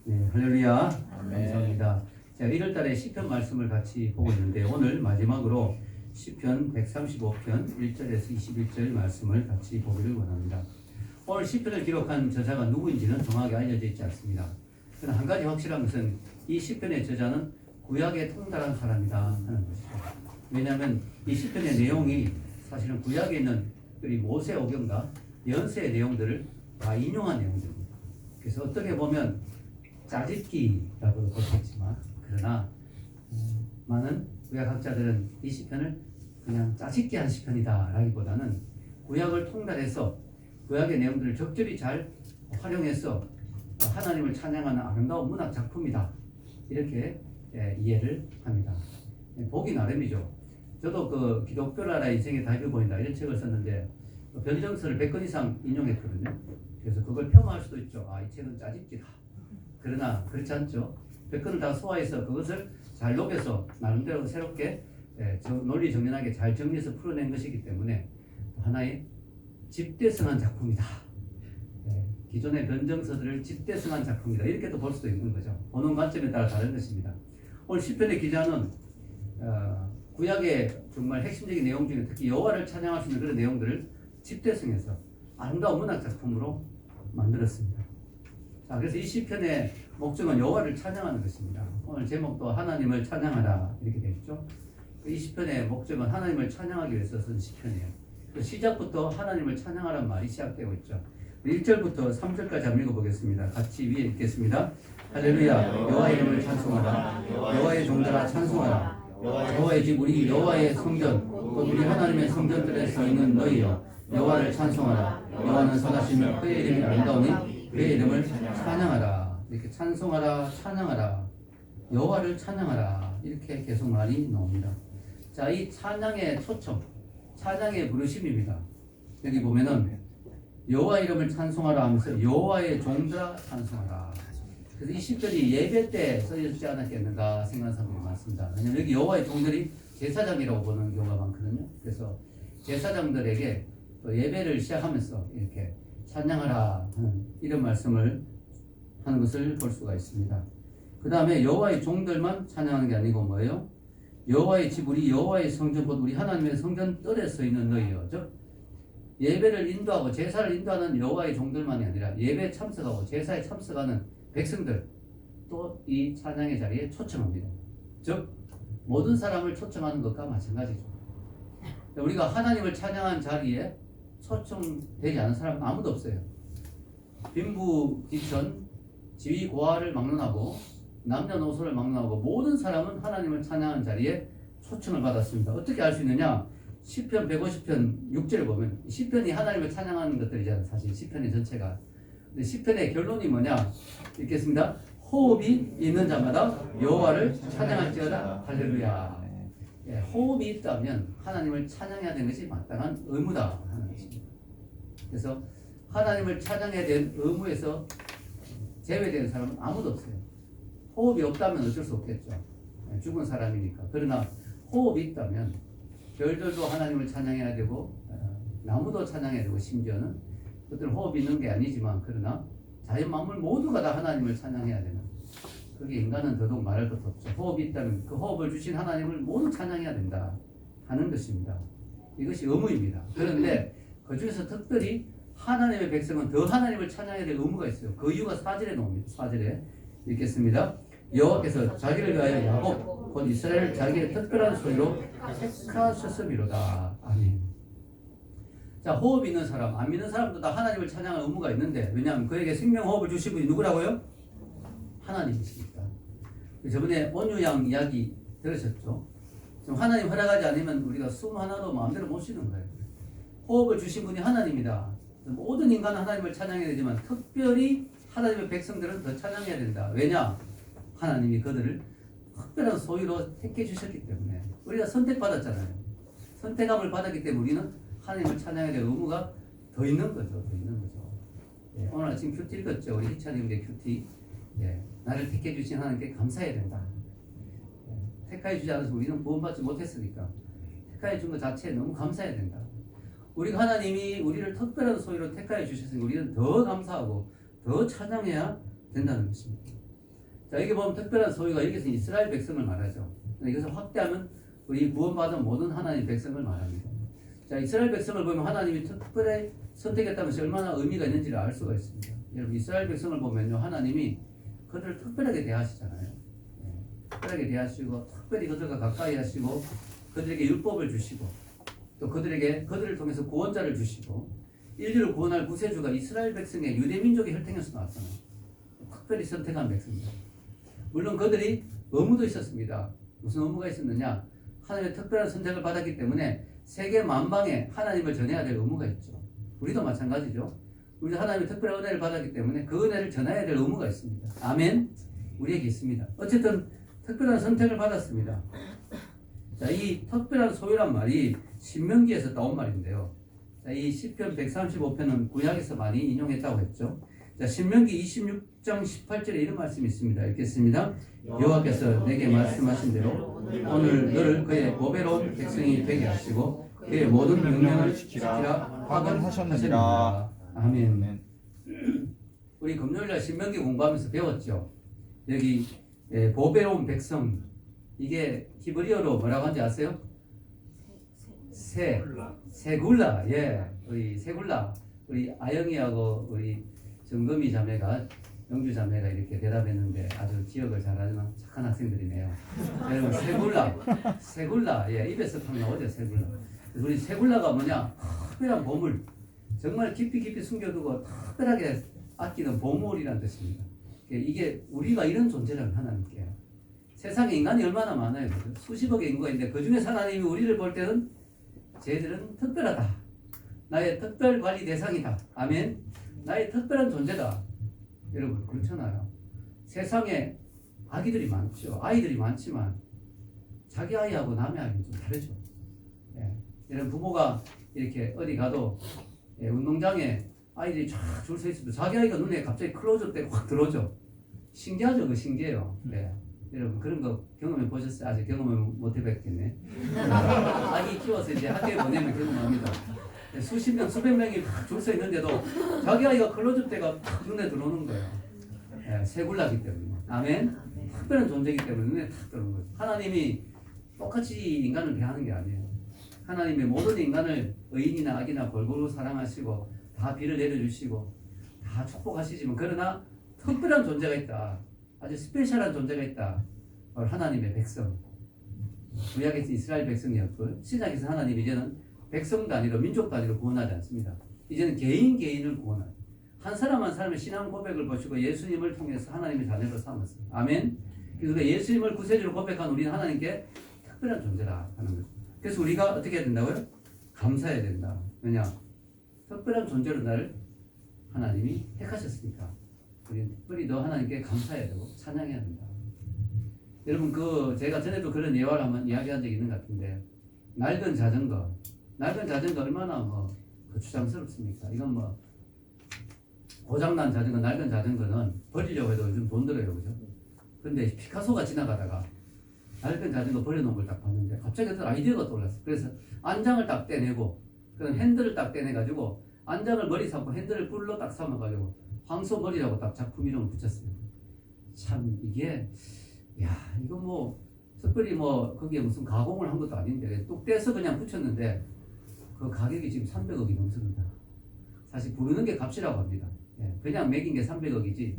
네, 할렐루야. 아멘. 감사합니다. 자, 1월달에 시편 말씀을 같이 보고 있는데 오늘 마지막으로 시편 135편 1절에서 21절 말씀을 같이 보기를 원합니다. 오늘 시편을 기록한 저자가 누구인지는 정확하게 알려져 있지 않습니다. 그러나 한 가지 확실한 것은 이 시편의 저자는 구약에 통달한 사람이다 하는 것이죠. 왜냐하면 이 시편의 내용이 사실은 구약에 있는 우리 모세오경과 연세의 내용들을 다 인용한 내용들입니다. 그래서 어떻게 보면 짜집기라고도 볼 수 있지만 그러나 많은 구약학자들은 이 시편을 그냥 짜집기한 시편이다 라기보다는 구약을 통달해서 구약의 내용들을 적절히 잘 활용해서 하나님을 찬양하는 아름다운 문학 작품이다 이렇게 이해를 합니다. 보기 나름이죠. 저도 그 기독교라라 인생의 답이 보인다 이런 책을 썼는데 변정서를 100건 이상 인용했거든요. 그래서 그걸 폄하할 수도 있죠. 이 책은 짜집기다. 그러나 그렇지 않죠. 100건을 다 소화해서 그것을 잘 녹여서 나름대로 새롭게 논리 정연하게 잘 정리해서 풀어낸 것이기 때문에 하나의 집대성한 작품이다. 기존의 변정서들을 집대성한 작품이다. 이렇게도 볼 수도 있는 거죠. 보는 관점에 따라 다른 것입니다. 오늘 시편의 기자는 구약의 정말 핵심적인 내용 중에 특히 여호와를 찬양할 수 있는 그런 내용들을 집대성해서 아름다운 문학 작품으로 만들었습니다. 자, 그래서 이 시편의 목적은 여호와를 찬양하는 것입니다. 오늘 제목도 하나님을 찬양하라 이렇게 되어 있죠. 이 시편의 목적은 하나님을 찬양하기 위해서 쓴 시편이에요. 시작부터 하나님을 찬양하라는 말이 시작되고 있죠. 1절부터 3절까지 한번 읽어보겠습니다. 같이 위에 읽겠습니다. 할렐루야 여호와의 이름을 찬송하라. 여호와의 종들아 찬송하라. 여호와의 집 우리 여호와의 성전 곧 우리 하나님의 성전들에 서 있는 너희여 여호와를 찬송하라. 여호와는 선하시며 그의 이름이 아름다우니 그의 이름을 찬양하라. 이렇게 찬송하라 찬양하라 여호와를 찬양하라 이렇게 계속 말이 나옵니다. 자, 이 찬양의 초청 찬양의 부르심입니다. 여기 보면은 여호와 이름을 찬송하라 하면서 여호와의 종들아 찬송하라. 그래서 이 시편이 예배 때 써있지 않았겠는가 생각하는 사람이 많습니다. 왜냐하면 여기 여호와의 종들이 제사장이라고 보는 경우가 많거든요. 그래서 제사장들에게 또 예배를 시작하면서 이렇게 찬양하라 하는 이런 말씀을 하는 것을 볼 수가 있습니다. 그 다음에 여호와의 종들만 찬양하는 게 아니고 뭐예요? 여호와의 집 우리 여호와의 성전 곧 우리 하나님의 성전 뜰에 서 있는 너희여. 즉 예배를 인도하고 제사를 인도하는 여호와의 종들만이 아니라 예배에 참석하고 제사에 참석하는 백성들 또 이 찬양의 자리에 초청합니다. 즉 모든 사람을 초청하는 것과 마찬가지죠. 우리가 하나님을 찬양한 자리에 초청되지 않은 사람은 아무도 없어요. 빈부귀천 지위고하를 막론하고 남녀노소를 막론하고 모든 사람은 하나님을 찬양한 자리에 초청을 받았습니다. 어떻게 알 수 있느냐? 시편 150편 6절을 보면 시편이 하나님을 찬양하는 것들이잖아요. 사실 시편의 전체가. 근데 시편의 결론이 뭐냐? 읽겠습니다. 호흡이 있는 자마다 여호와를 찬양할지어다. 할렐루야. 호흡이 있다면 하나님을 찬양해야 되는 것이 마땅한 의무다 하는 것입니다. 그래서 하나님을 찬양해야 되는 의무에서 제외되는 사람은 아무도 없어요. 호흡이 없다면 어쩔 수 없겠죠. 죽은 사람이니까. 그러나 호흡이 있다면 별들도 하나님을 찬양해야 되고 나무도 찬양해야 되고 심지어는 그들은 호흡이 있는 게 아니지만 그러나 자연 만물 모두가 다 하나님을 찬양해야 되는 그게 인간은 더더욱 말할 것도 없죠. 호흡이 있다면 그 호흡을 주신 하나님을 모두 찬양해야 된다 하는 것입니다. 이것이 의무입니다. 그런데 그 중에서 특별히 하나님의 백성은 더 하나님을 찬양해야 될 의무가 있어요. 그 이유가 4절에 나옵니다. 4절에 읽겠습니다. 여호와께서 자기를 위하여 야곱 곧 이스라엘을 자기의 특별한 소유로 택하셨음이로다. 아멘. 자, 호흡 있는 사람, 안 믿는 사람도 다 하나님을 찬양할 의무가 있는데 왜냐하면 그에게 생명 호흡을 주신 분이 누구라고요? 하나님이시니까. 저번에 온유양 이야기 들으셨죠? 지금 하나님 허락하지 않으면 우리가 숨 하나도 마음대로 못 쉬는 거예요. 호흡을 주신 분이 하나님이다. 모든 인간은 하나님을 찬양해야 되지만 특별히 하나님의 백성들은 더 찬양해야 된다. 왜냐? 하나님이 그들을 특별한 소유로 택해 주셨기 때문에. 우리가 선택받았잖아요. 선택함을 받았기 때문에 우리는 하나님을 찬양해야 될 의무가 더 있는 거죠. 더 있는 거죠. 오늘 아침 큐티 읽었죠. 우리 희찬님의 큐티. 나를 택해 주신 하나님께 감사해야 된다. 택하여 주지 않아서 우리는 구원받지 못했으니까 택하여 준 것 자체에 너무 감사해야 된다. 우리가 하나님이 우리를 특별한 소유로 택하여 주셨으니 우리는 더 감사하고 더 찬양해야 된다는 것입니다. 자, 여기 보면 특별한 소유가 여기서 이스라엘 백성을 말하죠. 여기서 확대하면 우리 구원받은 모든 하나님 백성을 말합니다. 자, 이스라엘 백성을 보면 하나님이 특별히 선택했다는 것이 얼마나 의미가 있는지를 알 수가 있습니다. 여러분, 이스라엘 백성을 보면요, 하나님이 그들을 특별하게 대하시잖아요. 특별하게 대하시고, 특별히 그들과 가까이 하시고, 그들에게 율법을 주시고, 또 그들을 통해서 구원자를 주시고, 인류를 구원할 구세주가 이스라엘 백성의 유대 민족의 혈통에서 나왔잖아요. 특별히 선택한 백성입니다. 물론 그들이 의무도 있었습니다. 무슨 의무가 있었느냐? 하나님의 특별한 선택을 받았기 때문에 세계 만방에 하나님을 전해야 될 의무가 있죠. 우리도 마찬가지죠. 우리도 하나님의 특별한 은혜를 받았기 때문에 그 은혜를 전해야 될 의무가 있습니다. 아멘. 우리에게 있습니다. 어쨌든 특별한 선택을 받았습니다. 자, 이 특별한 소유란 말이 신명기에서 따온 말인데요. 자, 이 시편 135편은 구약에서 많이 인용했다고 했죠. 자, 신명기 26장 18절에 이런 말씀이 있습니다. 읽겠습니다. 여호와께서 내게 말씀하신 대로 오늘 너를 그의 보배로운 백성이 되게 하시고 그의 모든 명령을 지키라 확언하셨느니라. 아멘. 우리 금요일날 신명기 공부하면서 배웠죠. 여기 보배로운 백성, 이게 히브리어로 뭐라고 하는지 아세요? 세굴라. 예, 우리 세굴라. 우리 아영이하고 우리 정금이 자매가, 영주 자매가 이렇게 대답했는데 아주 기억을 잘하는 착한 학생들이네요. 여러분, 세굴라. 예, 입에서 팍 나오죠, 세굴라. 우리 세굴라가 뭐냐? 특별한 보물. 정말 깊이 숨겨두고 특별하게 아끼는 보물이라는 뜻입니다. 이게 우리가 이런 존재라는 하나님께. 세상에 인간이 얼마나 많아요. 수십억의 인구가 있는데 그 중에 하나님이 우리를 볼 때는 쟤들은 특별하다. 나의 특별 관리 대상이다. 아멘. 나의 특별한 존재다. 여러분, 그렇잖아요. 세상에 아기들이 많죠. 아이들이 많지만 자기 아이하고 남의 아이는 좀 다르죠. 예. 이런 부모가 이렇게 어디 가도 운동장에 아이들이 쫙 줄 서 있어도 자기 아이가 눈에 갑자기 클로즈업 되고 확 들어오죠. 신기하죠? 그 신기해요. 네. 여러분, 그런 거 경험해 보셨어요? 아직 경험을 못 해봤겠네. 아기 키워서 이제 학교에 보내면 경험합니다. 수십 명, 수백 명이 줄 서 있는데도 자기 아이가 클로즈업 때가 탁 눈에 들어오는 거예요. 네, 세굴라기 때문에. 아멘? 특별한 존재이기 때문에 눈에 탁 들어오는 거예요. 하나님이 똑같이 인간을 대하는 게 아니에요. 하나님의 모든 인간을 의인이나 악이나 골고루 사랑하시고 다 비를 내려주시고 다 축복하시지만 그러나 특별한 존재가 있다. 아주 스페셜한 존재가 있다. 바로 하나님의 백성. 구약에서 이스라엘 백성이었고 신약에서 하나님이 이제는 백성 단위로 민족 단위로 구원하지 않습니다. 이제는 개인을 구원하죠. 한 사람 한 사람의 신앙 고백을 보시고 예수님을 통해서 하나님의 자녀로 삼았어요. 아멘. 그래서 예수님을 구세주로 고백한 우리는 하나님께 특별한 존재다 하는 거죠. 그래서 우리가 어떻게 해야 된다고요? 감사해야 된다. 왜냐? 특별한 존재로 나를 하나님이 택하셨으니까 우리는 특별히 너 하나님께 감사해야 되고 찬양해야 된다. 여러분, 제가 전에도 그런 예화를 한번 이야기한 적이 있는 것 같은데 낡은 자전거 얼마나 거추장스럽습니까? 이건 고장난 자전거, 낡은 자전거는 버리려고 해도 요즘 돈 들어요, 그죠? 근데 피카소가 지나가다가 낡은 자전거 버려놓은 걸 딱 봤는데 갑자기 어떤 아이디어가 떠올랐어요. 그래서 안장을 딱 떼내고 그런 핸들을 딱 떼내가지고 안장을 머리 삼고 핸들을 뿔로 딱 삼아가지고 황소머리라고 딱 작품 이름을 붙였어요. 참 이게 이거 특별히 거기에 무슨 가공을 한 것도 아닌데 뚝 떼서 그냥 붙였는데 그 가격이 지금 300억이 넘습니다. 사실 부르는 게 값이라고 합니다. 그냥 매긴 게 300억이지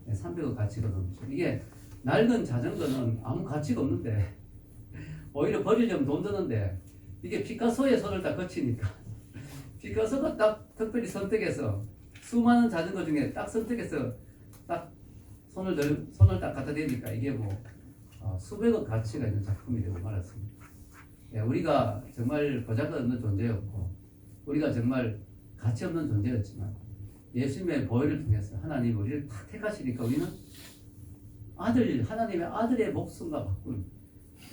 300억 가치가 넘죠. 이게 낡은 자전거는 아무 가치가 없는데 오히려 버리려면 돈 드는데 이게 피카소의 손을 딱 거치니까 피카소가 딱 특별히 선택해서 수많은 자전거 중에 딱 선택해서 딱 손을 딱 갖다 대니까 이게 수백억 가치가 있는 작품이 되고 말았습니다. 우리가 정말 보잘것없는 존재였고 우리가 정말 가치 없는 존재였지만 예수님의 보혈을 통해서 하나님이 우리를 탁 택하시니까 우리는 하나님의 아들의 목숨과 바꾼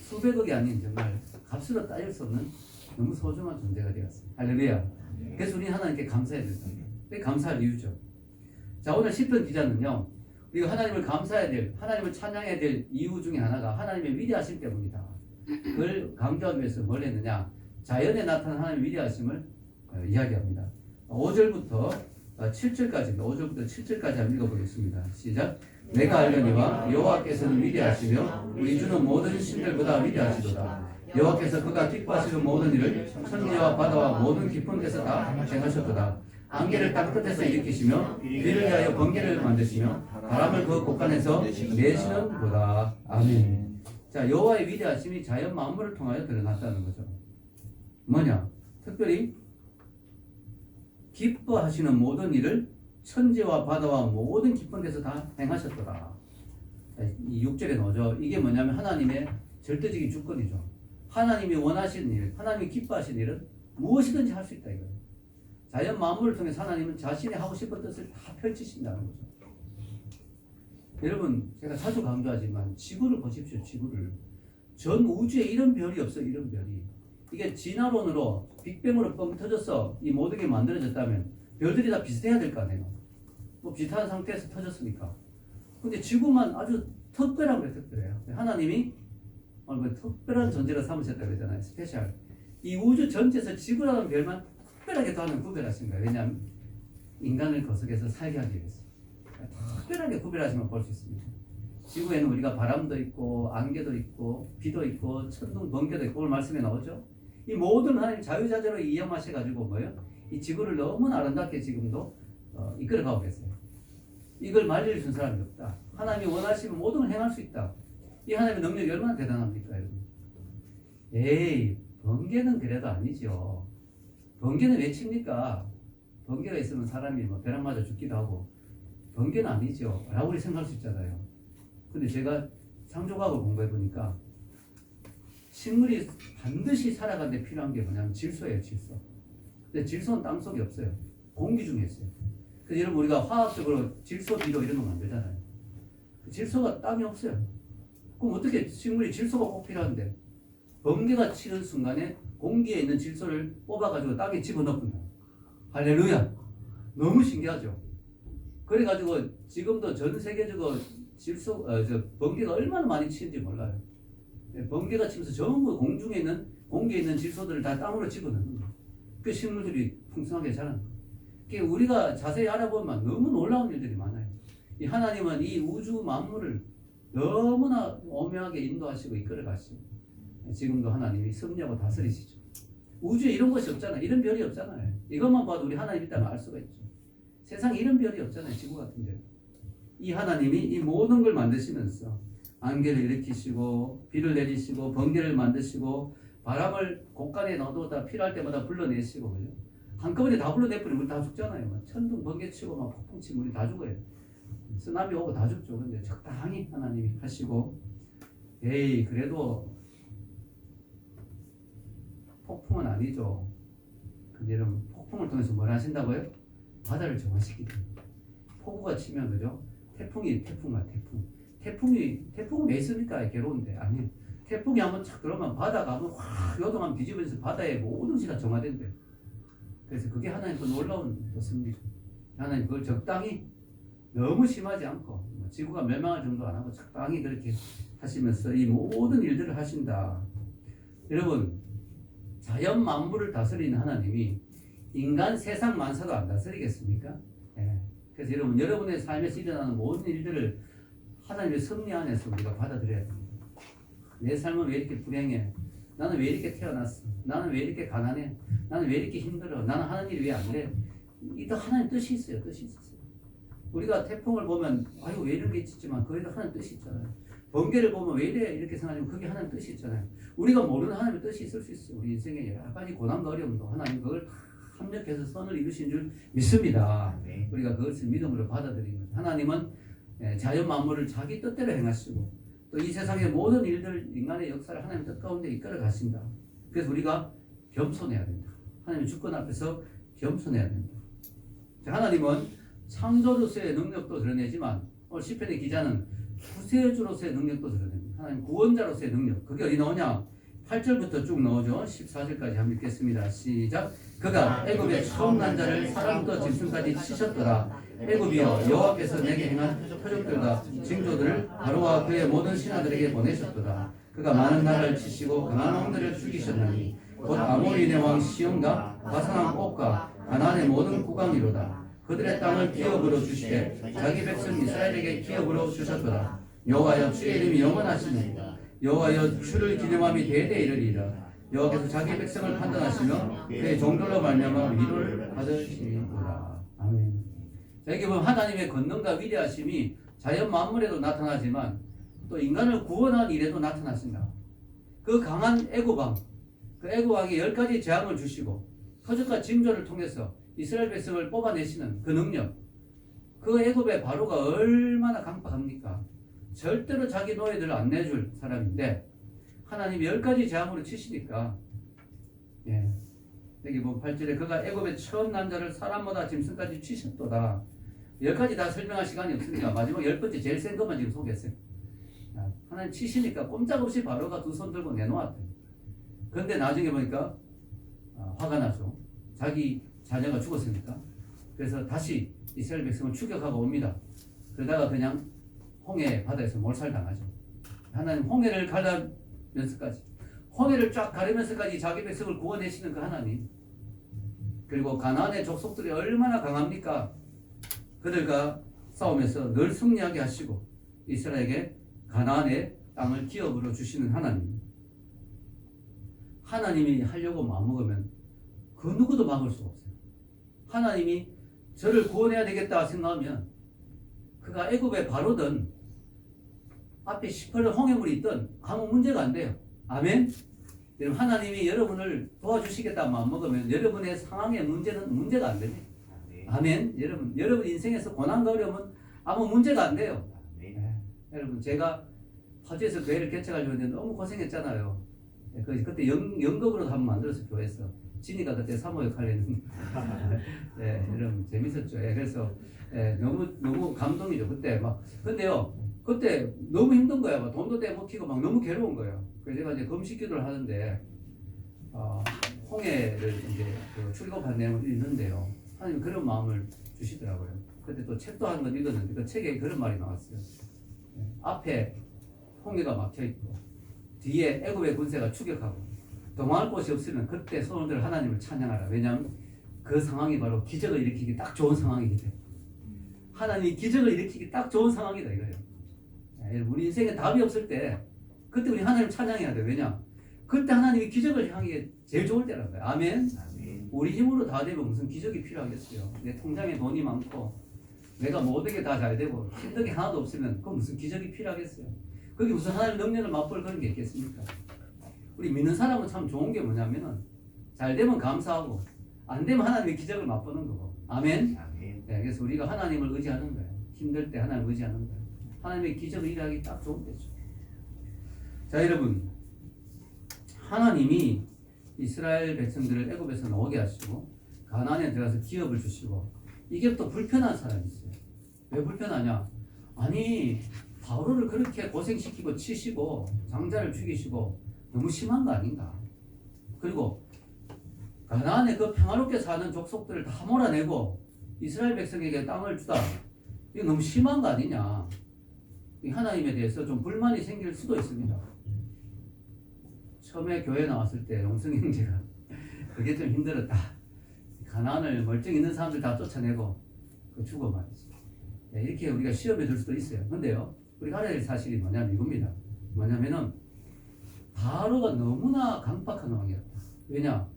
수백억이 아닌 정말 값으로 따질 수 없는 너무 소중한 존재가 되었어요. 할렐루야. 그래서 우리는 하나님께 감사해야 된다. 그게 감사할 이유죠. 자, 오늘 시편 기자는요, 우리가 하나님을 감사해야 될, 하나님을 찬양해야 될 이유 중에 하나가 하나님의 위대하심 때문이다. 그걸 강조하기 위해서 뭘 했느냐? 자연에 나타난 하나님의 위대하심을 이야기합니다. 5절부터 7절까지입니다. 5절부터 7절까지 한번 읽어보겠습니다. 시작. 내가 알려니와 여호와께서는 위대하시며 우리 주는 모든 신들보다 위대하시도다. 여호와께서 그가 기뻐하시는 모든 일을 천지와 바다와 모든 깊은 데서 다 행하셨도다. 안개를 땅 끝에서 일으키시며 비를 위하여 번개를 만드시며 바람을 그 곳간에서 내시는 도다. 아멘. 자, 여호와의 위대하심이 자연 만물을 통하여 드러났다는 거죠. 뭐냐? 특별히 기뻐하시는 모든 일을 천지와 바다와 모든 깊은 데서 다 행하셨더라. 이 6절에 나오죠. 이게 뭐냐면 하나님의 절대적인 주권이죠. 하나님이 원하시는 일, 하나님이 기뻐하시는 일은 무엇이든지 할 수 있다 이거예요. 자연 만물을 통해서 하나님은 자신이 하고 싶은 뜻을 다 펼치신다는 거죠. 여러분, 제가 자주 강조하지만 지구를 보십시오. 지구를. 전 우주에 이런 별이 없어요. 이런 별이. 이게 진화론으로 빅뱅으로 뻥 터져서 이 모든 게 만들어졌다면 별들이 다 비슷해야 될 거 아니에요. 뭐 비슷한 상태에서 터졌으니까. 근데 지구만 아주 특별한 거예요. 특별해요. 하나님이 특별한 존재로 삼으셨다고 그러잖아요. 스페셜. 이 우주 전체에서 지구라는 별만 특별하게 또 하나님 구별하신 거예요. 왜냐하면 인간을 거석해서 살게 하기 위해서. 특별하게 구별하시면 볼 수 있습니다. 지구에는 우리가 바람도 있고 안개도 있고 비도 있고 천둥 번개도 있고 오늘 말씀에 나오죠. 이 모든 하나님 자유자재로 이용하셔가지고 뭐예요? 이 지구를 너무나 아름답게 지금도 이끌어가고 계세요. 이걸 말릴 수 있는 사람이 없다. 하나님이 원하시면 모든 걸 행할 수 있다. 이 하나님의 능력이 얼마나 대단합니까, 여러분? 에이, 번개는 그래도 아니죠. 번개는 왜 칩니까? 번개가 있으면 사람이 뭐 벼락 맞아 죽기도 하고 번개는 아니죠. 라고 우리 생각할 수 있잖아요. 근데 제가 창조과학을 공부해 보니까 식물이 반드시 살아가는 데 필요한 게 뭐냐면 질소예요, 질소. 근데 질소는 땅속에 없어요. 공기 중에 있어요. 그래서 여러분 우리가 화학적으로 질소 비료 이런 거 만들잖아요. 그 질소가 땅에 없어요. 그럼 어떻게 식물이 질소가 꼭 필요한데 번개가 치는 순간에 공기에 있는 질소를 뽑아가지고 땅에 집어넣는다. 할렐루야. 너무 신기하죠. 그래가지고 지금도 전 세계적으로 번개가 얼마나 많이 치는지 몰라요. 번개가 치면서 전부 공중에 있는 공기에 있는 질소들을 다 땅으로 집어넣는 거예요. 그 식물들이 풍성하게 자라는 거예요. 우리가 자세히 알아보면 너무 놀라운 일들이 많아요. 이 하나님은 이 우주 만물을 너무나 오묘하게 인도하시고 이끌어가시고 지금도 하나님이 섭리하고 다스리시죠. 우주에 이런 것이 없잖아요. 이런 별이 없잖아요. 이것만 봐도 우리 하나님 있다는 알 수가 있죠. 세상에 이런 별이 없잖아요. 지구 같은 별. 이 하나님이 이 모든 걸 만드시면서 안개를 일으키시고 비를 내리시고 번개를 만드시고 바람을 곳간에 넣어두다 필요할 때마다 불러내시고 그죠? 한꺼번에 다 불러내버리면 우리 다 죽잖아요. 막 천둥 번개 치고 막 폭풍 치면 우리 다 죽어요. 쓰나미 오고 다 죽죠. 근데 적당히 하나님이 하시고 에이 그래도 폭풍은 아니죠. 근데 여러분 폭풍을 통해서 뭘 하신다고요? 바다를 정화시키죠. 폭우가 치면 그죠? 태풍이 태풍은 왜 있습니까? 괴로운데 아니 태풍이 한번 착 들어오면 바다가 한번 확 요동하면 뒤집어져서 바다에 모든 것이 다 정화된대요. 그래서 그게 하나님 그 놀라운 섭리죠. 하나님 그걸 적당히 너무 심하지 않고 지구가 멸망할 정도 안 하고 적당히 그렇게 하시면서 이 모든 일들을 하신다. 여러분 자연 만물을 다스리는 하나님이 인간 세상 만사도 안 다스리겠습니까? 예. 그래서 여러분 여러분의 삶에서 일어나는 모든 일들을 하나님의 섭리 안에서 우리가 받아들여야 됩니다. 내 삶은 왜 이렇게 불행해? 나는 왜 이렇게 태어났어? 나는 왜 이렇게 가난해? 나는 왜 이렇게 힘들어? 나는 하는 일이 왜 안 돼? 이도 하나님 뜻이 있어요. 뜻이 있었어요. 우리가 태풍을 보면 아유 왜 이런 게 있지만 거기도 하나님 뜻이 있잖아요. 번개를 보면 왜 이래 이렇게 생각하면 그게 하나님 뜻이 있잖아요. 우리가 모르는 하나님의 뜻이 있을 수 있어요. 우리 인생에 여러 가지 고난과 어려움도 하나님 그걸 다 합력해서 선을 이루신 줄 믿습니다. 네. 우리가 그것을 믿음으로 받아들인 거죠. 하나님은 자연 만물을 자기 뜻대로 행하시고 또 이 세상의 모든 일들 인간의 역사를 하나님 뜻 가운데 이끌어 가신다. 그래서 우리가 겸손해야 된다. 하나님의 주권 앞에서 겸손해야 된다. 하나님은 창조주로서의 능력도 드러내지만 오늘 시편의 기자는 구세주로서의 능력도 드러냅니다. 하나님 구원자로서의 능력. 그게 어디 나오냐? 8절부터 쭉 나오죠. 14절까지 한번 읽겠습니다. 시작. 그가 애굽의 처음 난 자를 사람부터 짐승까지 치셨더라. 애굽이여 여호와께서 내게 행한 표적들과 징조들을 바로와 그의 모든 신하들에게 보내셨도다. 그가 많은 나라를 치시고 강한 왕들을 죽이셨나니 곧 아모리네 왕 시온과 바산 왕 옥과 가나안의 모든 국왕이로다. 그들의 땅을 기업으로 주시되 자기 백성 이스라엘에게 기업으로 주셨도다. 여호와여 주의 이름이 영원하시니이다. 여호와여 주를 기념함이 대대 이르리이다. 여호와께서 자기 백성을 판단하시며 그의 종들로 말미암아 위로를 받으시리로다. 아멘. 자, 여기 보면 하나님의 권능과 위대하심이 자연 만물에도 나타나지만 또 인간을 구원한 일에도 나타났습니다. 그 강한 애고왕, 그 애고왕이 10가지 재앙을 주시고 표적과 징조를 통해서 이스라엘 백성을 뽑아내시는 그 능력, 그 애굽의 바로가 얼마나 강박합니까? 절대로 자기 노예들을 안 내줄 사람인데 하나님이 10가지 재앙으로 치시니까, 예, 여기 보면 8절에 그가 애굽의 처음 남자를 사람보다 짐승까지 치셨도다. 10가지 다 설명할 시간이 없으니까 마지막 10번째 제일 센 것만 지금 소개했어요. 하나님 치시니까 꼼짝없이 바로가 두 손 들고 내놓았대요. 그런데 나중에 보니까 화가 나죠. 자기 자녀가 죽었으니까. 그래서 다시 이스라엘 백성을 추격하고 옵니다. 그러다가 그냥 홍해 바다에서 몰살당하죠. 하나님 홍해를 가르면서까지, 홍해를 쫙 가르면서까지 자기 백성을 구원해시는 그 하나님. 그리고 가나안의 족속들이 얼마나 강합니까? 그들과 싸우면서 늘 승리하게 하시고 이스라엘에게 가나안의 땅을 기업으로 주시는 하나님. 하나님이 하려고 마음먹으면 그 누구도 막을 수가 없어요. 하나님이 저를 구원해야 되겠다 생각하면 그가 애굽의 바로든 앞에 시퍼런 홍해물이 있든 아무 문제가 안 돼요. 아멘. 여러분, 하나님이 여러분을 도와주시겠다 마음먹으면 여러분의 상황의 문제가 안 됩니다. 아멘. 여러분 인생에서 고난과 어려움은 아무 문제가 안 돼요. 여러분, 제가 파주에서 교회를 개척하려고 했는데 너무 고생했잖아요. 그때 연극으로도 한번 만들어서 교회에서 진이가 그때 사모 역할을 했는데 네, 여러분 재밌었죠. 그래서 너무 감동이죠. 그때 막 근데요, 그때 너무 힘든 거야. 막 돈도 떼먹히고 막 너무 괴로운 거예요. 그래서 제가 이제 금식기도를 하는데 홍해를 이제 출급한 내용을 읽는데요. 하나님 그런 마음을 주시더라고요. 그때 또 책도 한 권 읽었는데 그 책에 그런 말이 나왔어요. 앞에 홍해가 막혀있고 뒤에 애굽의 군세가 추격하고 도망할 곳이 없으면 그때 손을 들어 하나님을 찬양하라. 왜냐하면 그 상황이 바로 기적을 일으키기 딱 좋은 상황이기 때문에. 하나님이 기적을 일으키기 딱 좋은 상황이다 이거예요. 우리 인생에 답이 없을 때 그때 우리 하나님 찬양해야 돼. 왜냐? 그때 하나님이 기적을 향해 제일 좋을 때란 거예요. 아멘. 우리 힘으로 다 되면 무슨 기적이 필요하겠어요. 내 통장에 돈이 많고 내가 모든 게 다 잘 되고 힘든 게 하나도 없으면 그 무슨 기적이 필요하겠어요. 그게 무슨 하나님 능력을 맛볼 그런 게 있겠습니까? 우리 믿는 사람은 참 좋은 게 뭐냐면은 잘 되면 감사하고 안 되면 하나님의 기적을 맛보는 거고. 아멘. 네, 그래서 우리가 하나님을 의지하는 거예요. 힘들 때 하나님을 의지하는 거예요. 하나님의 기적을 일하기 딱 좋은 때죠. 자, 여러분, 하나님이 이스라엘 백성들을 애굽에서 나오게 하시고 가나안에 들어가서 기업을 주시고 이게 또 불편한 사람이 있어요. 왜 불편하냐? 아니, 바로를 그렇게 고생시키고 치시고 장자를 죽이시고 너무 심한 거 아닌가? 그리고 가나안에 그 평화롭게 사는 족속들을 다 몰아내고 이스라엘 백성에게 땅을 주다. 이거 너무 심한 거 아니냐? 하나님에 대해서 좀 불만이 생길 수도 있습니다. 처음에 교회 나왔을 때 용성 형제가 그게 좀 힘들었다. 가나안을 멀쩡히 있는 사람들 다 쫓아내고 죽어 말이지. 이렇게 우리가 시험에 들 수도 있어요. 근데요, 우리가 알아야 될 사실이 뭐냐면 이겁니다. 뭐냐면은 바로가 너무나 강박한 왕이었다. 왜냐?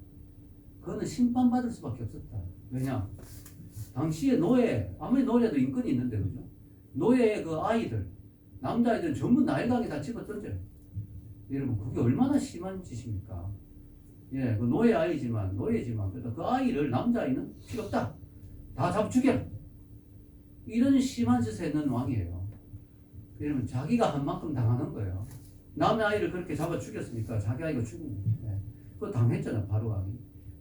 그거는 심판받을 수밖에 없었다. 왜냐? 당시에 노예, 아무리 노예도 인권이 있는데, 그죠? 노예의 그 아이들, 남자아이들은 전부 나일강에 다 집어 던져요. 여러분, 그게 얼마나 심한 짓입니까? 예, 그 노예 아이지만, 노예지만, 그래도 그 아이를, 남자아이는 필요 없다. 다 잡아 죽여. 이런 심한 짓을 했는 왕이에요. 여러분, 자기가 한 만큼 당하는 거예요. 남의 아이를 그렇게 잡아 죽였으니까 자기 아이가 죽은 거예요. 예. 그거 당했잖아, 바로 왕이.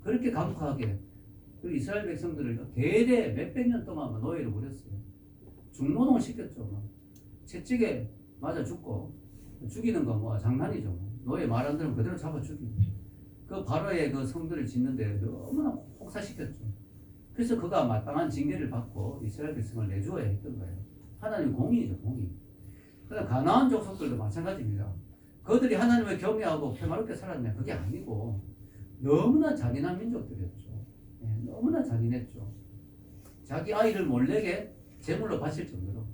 그렇게 강팍하게. 그 이스라엘 백성들을 대대 몇백 년 동안 노예를 부렸어요. 중노동을 시켰죠. 채찍에 맞아 죽고, 죽이는 거 뭐 장난이죠. 노예 말 안 들으면 그대로 잡아 죽이고. 그 바로의 그 성들을 짓는데 너무나 혹사시켰죠. 그래서 그가 마땅한 징계를 받고 이스라엘 백성을 내주어야 했던 거예요. 하나님 공의죠, 공의. 그러나 가나안 족속들도 마찬가지입니다. 그들이 하나님을 경외하고 평화롭게 살았냐? 그게 아니고 너무나 잔인한 민족들이었죠. 네, 너무나 잔인했죠. 자기 아이를 몰래게 제물로 바칠 정도로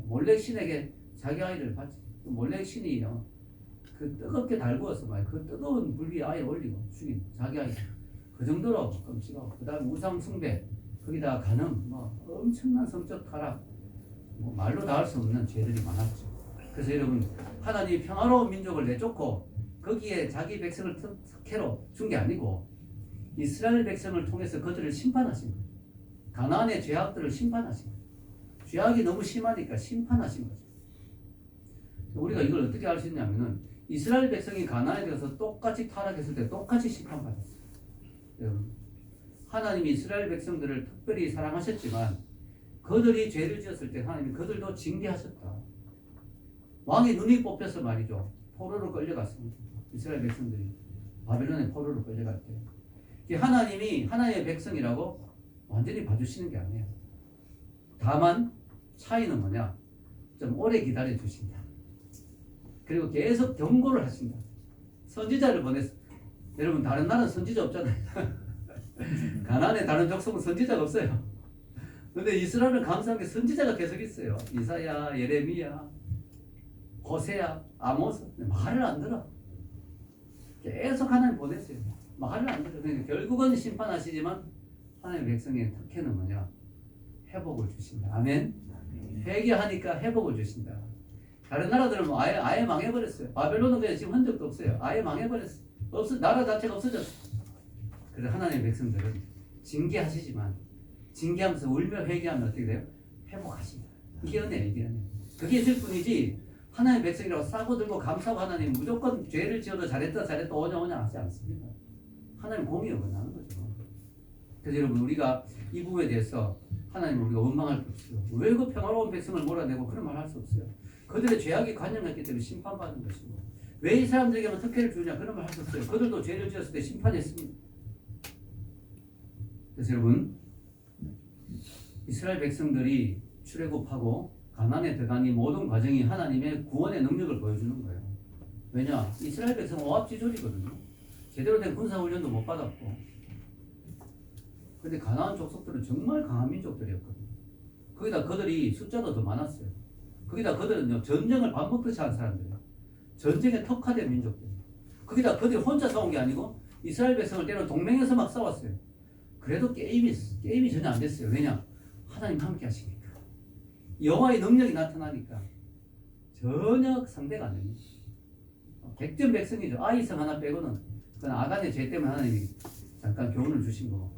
몰래 신에게 자기 아이를 바치. 몰래 신이요 그 뜨겁게 달구어서 그 뜨거운 불 위에 아이를 올리고 죽인 자기 아이 그 정도로 끔찍하고 그다음 우상 숭배 거기다 간음 엄청난 성적 타락 말로 다 할 수 없는 죄들이 많았죠. 그래서 여러분 하나님이 평화로운 민족을 내쫓고 거기에 자기 백성을 특혜로 준 게 아니고 이스라엘 백성을 통해서 그들을 심판하신 거예요. 가나안의 죄악들을 심판하신 거예요. 죄악이 너무 심하니까 심판하신 거죠. 우리가 이걸 어떻게 알 수 있냐면은 이스라엘 백성이 가나안에 들어서 똑같이 타락했을 때 똑같이 심판받았어요. 여러분 하나님이 이스라엘 백성들을 특별히 사랑하셨지만 그들이 죄를 지었을 때 하나님이 그들도 징계하셨다. 왕의 눈이 뽑혀서 말이죠. 포로로 끌려갔습니다. 이스라엘 백성들이 바벨론의 포로로 끌려갈 때 하나님이 하나님의 백성이라고 완전히 봐주시는 게 아니에요. 다만 차이는 뭐냐? 좀 오래 기다려 주신다. 그리고 계속 경고를 하신다. 선지자를 보냈어. 여러분 다른 나라는 선지자 없잖아요. 가나안의 다른 족속은 선지자가 없어요. 근데 이스라엘은 감사한 게 선지자가 계속 있어요. 이사야, 예레미야, 호세야, 아모스 말을 안 들어. 계속 하나님 보냈어요. 말을 안 들어. 그러니까 결국은 심판하시지만 하나님의 백성의 특혜는 뭐냐? 회복을 주신다. 아멘. 회개하니까 회복을 주신다. 다른 나라들은 뭐 아예 망해버렸어요. 바벨론은 그냥 지금 흔적도 없어요. 아예 망해버렸어요. 나라 자체가 없어졌어요. 그래서 하나님의 백성들은 징계하시지만 징계하면서 울며 회개하면 어떻게 돼요? 회복하신다. 이게 은혜예요. 이게 은혜. 그게 있을 뿐이지 하나님의 백성이라고 싸고 들고 감사하고 하나님 무조건 죄를 지어도 잘했다 오냐 하지 않습니다. 하나님 공의가 나는 거죠. 그래서 여러분 우리가 이 부분에 대해서 하나님 우리가 원망할 게 없어요. 왜 그 평화로운 백성을 몰아내고 그런 말 할 수 없어요. 그들의 죄악이 관념했기 때문에 심판받은 것이고 왜 이 사람들에게만 특혜를 주냐 그런 말 할 수 없어요. 그들도 죄를 지었을 때 심판했습니다. 그래서 여러분 이스라엘 백성들이 출애굽하고 가나안에 들어간 이 모든 과정이 하나님의 구원의 능력을 보여주는 거예요. 왜냐? 이스라엘 백성은 오합지졸이거든요. 제대로 된 군사훈련도 못 받았고 근데 가나안 족속들은 정말 강한 민족들이었거든요. 거기다 그들이 숫자도 더 많았어요. 거기다 그들은요 전쟁을 밥 먹듯이 한 사람들이에요. 전쟁에 특화된 민족들. 거기다 그들이 혼자 싸운 게 아니고 이스라엘 백성을 때려 동맹해서 막 싸웠어요. 그래도 게임이 전혀 안 됐어요. 왜냐? 하나님 함께 하시니까. 여호와의 능력이 나타나니까 전혀 상대가 안 됩니다. 백전 백성이죠. 아이성 하나 빼고는 그건 아간의 죄 때문에 하나님이 잠깐 교훈을 주신 거고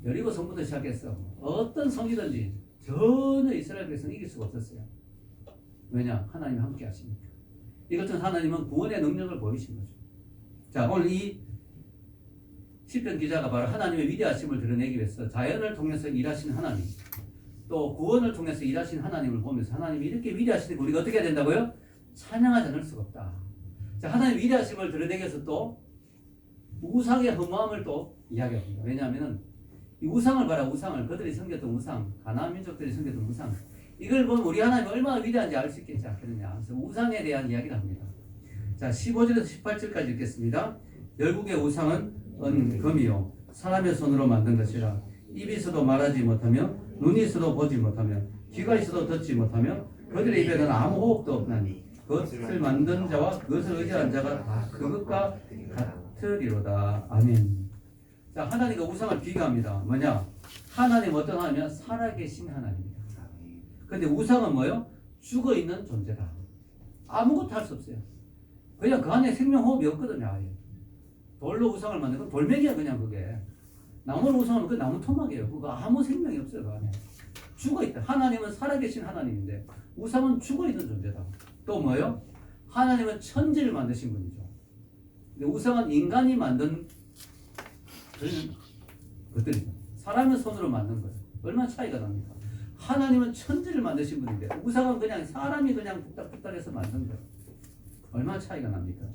여리고 성부터 시작해서 어떤 성이든지 전혀 이스라엘 백성 이길 수가 없었어요. 왜냐? 하나님 함께 하시니까. 이것은 하나님은 구원의 능력을 보이신 거죠. 자, 오늘 이 시편 기자가 바로 하나님의 위대하심을 드러내기 위해서 자연을 통해서 일하신 하나님 또 구원을 통해서 일하신 하나님을 보면서 하나님이 이렇게 위대하시니까 우리가 어떻게 해야 된다고요? 찬양하지 않을 수가 없다. 자, 하나님의 위대하심을 드러내기 위해서 또 우상의 허무함을 또 이야기합니다. 왜냐하면 이 우상을 봐라. 우상을 그들이 섬겼던 우상 가나안 민족들이 섬겼던 우상 이걸 보면 우리 하나님이 얼마나 위대한지 알 수 있겠지 않겠느냐. 그래서 우상에 대한 이야기를 합니다. 자 15절에서 18절까지 읽겠습니다. 열국의 우상은 금이요 사람의 손으로 만든 것이라 입이 있어도 말하지 못하며 눈이 있어도 보지 못하며 귀가 있어도 듣지 못하며 그들의 입에는 아무 호흡도 없나니 그것을 만든 자와 그것을 의지한 자가 다 그것과 같으리로다. 아멘. 자 하나님과 우상을 비교합니다. 뭐냐? 하나님 어떤 하나님이냐? 살아계신 하나님입니다. 근데 우상은 뭐예요? 죽어있는 존재다. 아무것도 할 수 없어요. 그냥 그 안에 생명호흡이 없거든요. 아예. 돌로 우상을 만든 건 돌멩이야 그냥 그게. 나무로 우상하면 그 나무 토막이에요. 그거 아무 생명이 없어요. 그 안에. 죽어있다. 하나님은 살아계신 하나님인데 우상은 죽어있는 존재다. 또 뭐예요? 하나님은 천지를 만드신 분이죠. 근데 우상은 인간이 만든 그런 것들이죠. 사람의 손으로 만든 거예요. 얼마나 차이가 납니까? 하나님은 천지를 만드신 분인데 우상은 그냥 사람이 그냥 뚝딱뚝딱해서 만든 거예요. 얼마나 차이가 납니까?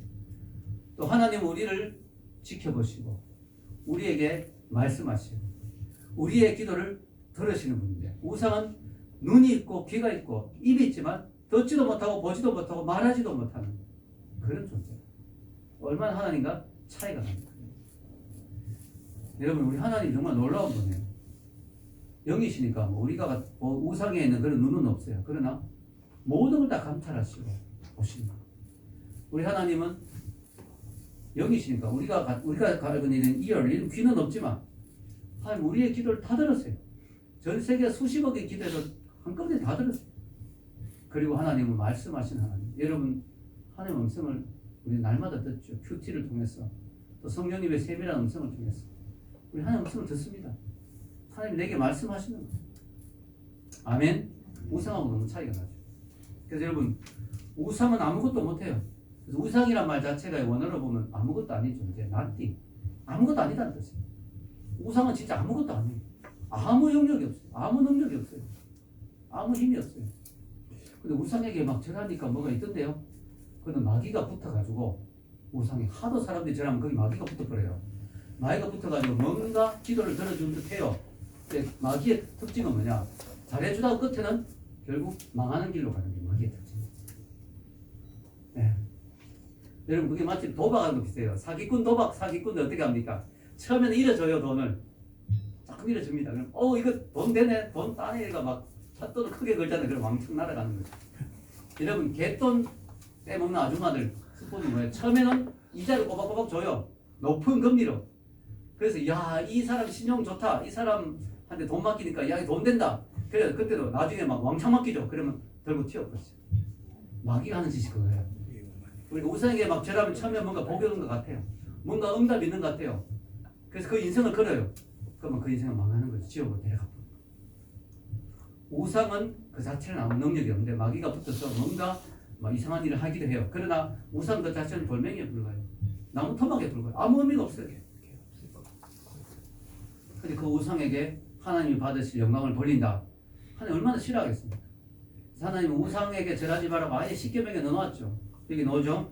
또 하나님은 우리를 지켜보시고 우리에게 말씀하시고 우리의 기도를 들으시는 분인데 우상은 눈이 있고 귀가 있고 입이 있지만 듣지도 못하고 보지도 못하고 말하지도 못하는 그런 존재. 얼마나 하나님과 차이가 납니까? 여러분 우리 하나님 정말 놀라운 분이에요. 영이시니까 뭐 우리가 뭐 우상에 있는 그런 눈은 없어요. 그러나 모든 걸 다 감찰하시고 보십니다. 우리 하나님은 영이시니까 우리가 알고 있는 이런 귀는 없지만 하나님 우리의 기도를 다 들었어요. 전 세계 수십억의 기도를 한꺼번에 다 들었어요. 그리고 하나님은 말씀하신 하나님. 여러분 하나님의 음성을 우리 날마다 듣죠. 큐티를 통해서 또 성령님의 세밀한 음성을 통해서 우리 하나님 음성을 듣습니다. 하나님 내게 말씀하시는 거예요. 아멘. 우상하고 너무 차이가 나죠. 그래서 여러분 우상은 아무것도 못해요. 그래서 우상이란 말 자체가 원어로 보면 아무것도 아닌 존재, nothing. 아무것도 아니다는 뜻이에요. 우상은 진짜 아무것도 아니에요. 아무 영역이 없어요. 아무 능력이 없어요. 아무 힘이 없어요. 근데 우상에게 막 절하니까 뭐가 있던데요. 그는 마귀가 붙어가지고 우상에 하도 사람들이 절하면 거기 마귀가 붙어버려요. 마귀가 붙어가지고 뭔가 기도를 들어준 듯해요. 근데 마귀의 특징은 뭐냐? 잘해주다가 끝에는 결국 망하는 길로 가는 게 마귀의 특징이에요. 네. 여러분 그게 마치 도박하는 거 비슷해요. 사기꾼 도박 사기꾼들 어떻게 합니까? 처음에는 잃어줘요 돈을. 자꾸 잃어줍니다. 그럼 이거 돈 되네 돈 따네 얘가 막 잣돈을 크게 걸잖아요. 그럼 왕창 날아가는 거죠. 여러분 개돈 빼먹는 아줌마들 스폰이 뭐예요? 처음에는 이자를 꼬박꼬박 줘요. 높은 금리로. 그래서 야 이 사람 신용 좋다. 이 사람한테 돈 맡기니까 야 돈 된다. 그래서 그때도 나중에 막 왕창 맡기죠. 그러면 들고 튀어버렸어요. 마귀가 하는 짓이 그거예요. 우리가 우상에게 막 절하면 처음에 뭔가 복이 오는 것 같아요. 뭔가 응답이 있는 것 같아요. 그래서 그 인생을 걸어요. 그러면 그 인생은 망하는 거죠. 지옥으로 내려가. 우상은 그 자체는 아무 능력이 없는데 마귀가 붙어서 뭔가 막 이상한 일을 하기도 해요. 그러나 우상 그 자체는 돌멩이에 불과해요. 나무 토막에 불과해요. 아무 의미가 없어요. 근데 그 우상에게 하나님이 받으실 영광을 돌린다. 하나님 얼마나 싫어하겠습니까? 하나님은 우상에게 절하지 말라고 아예 십계명에 넣어놨죠. 여기 넣어줘.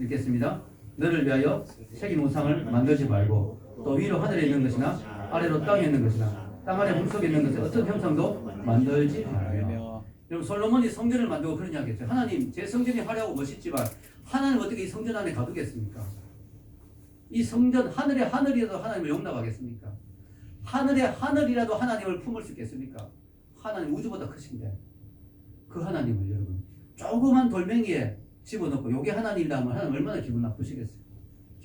읽겠습니다. 너를 위하여 새긴 우상을 만들지 말고 또 위로 하늘에 있는 것이나 아래로 땅에 있는 것이나 땅 아래 물속에 있는 것을 어떤 형상도 만들지 말아요. 여러분 솔로몬이 성전을 만들고 그런 이야기 했죠. 하나님 제 성전이 화려하고 멋있지만 하나님 어떻게 이 성전 안에 가두겠습니까? 이 성전 하늘의 하늘이라도 하나님을 용납하겠습니까? 하늘의 하늘이라도 하나님을 품을 수 있겠습니까? 하나님 우주보다 크신데 그 하나님을 여러분 조그만 돌멩이에 집어넣고 요게 하나님이라 하면 하나님 얼마나 기분 나쁘시겠어요?